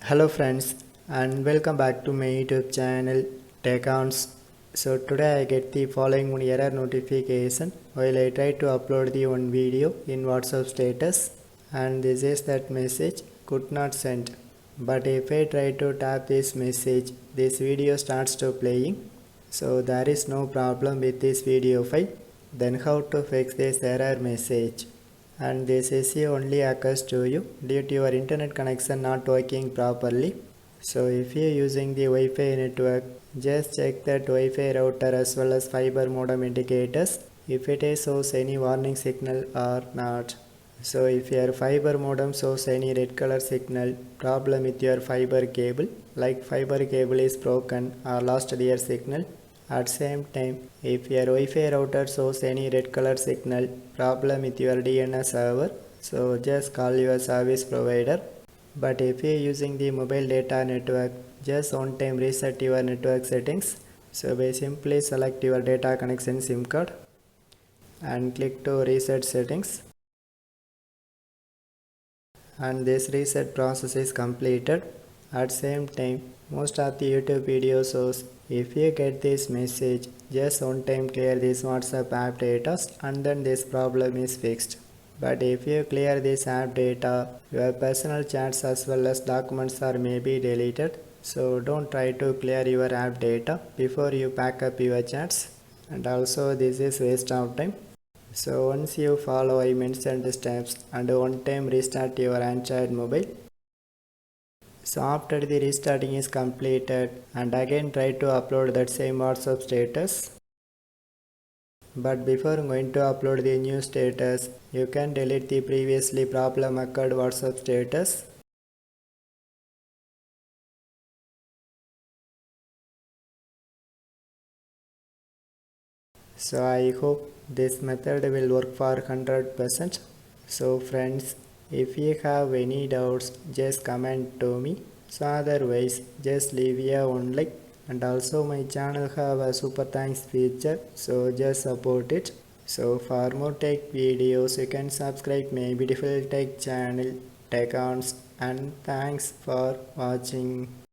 Hello friends and welcome back to my YouTube channel Tech. So today I get the following one error notification while I try to upload the one video in WhatsApp status, and this is that message could not send. But if I try to tap this message, this video starts to playing. So there is no problem with this video file. Then how to fix this error message? And this issue only occurs to you due to your internet connection not working properly. So if you are using the Wi-Fi network, just check that Wi-Fi router as well as fiber modem indicators if it shows any warning signal or not. So if your fiber modem shows any red color signal, problem with your fiber cable, like fiber cable is broken or lost their signal. At same time, if your Wi-Fi router shows any red color signal, problem with your DNS server, so just call your service provider. But if you are using the mobile data network, just one time reset your network settings. So by simply select your data connection SIM card and click to reset settings. And this reset process is completed. At same time, most of the YouTube videos shows if you get this message, just one time clear this WhatsApp app data and then this problem is fixed. But if you clear this app data, your personal chats as well as documents are maybe deleted. So don't try to clear your app data before you pack up your chats. And also this is waste of time. So once you follow I mentioned steps and one time restart your Android mobile. So after the restarting is completed, and again try to upload that same WhatsApp status. But before going to upload the new status, you can delete the previously problem occurred WhatsApp status. So I hope this method will work for 100%. So friends, if you have any doubts, just comment to me. So otherwise, just leave a one like. And also my channel have a super thanks feature, so just support it. So for more tech videos, you can subscribe my beautiful tech channel Tech. And thanks for watching.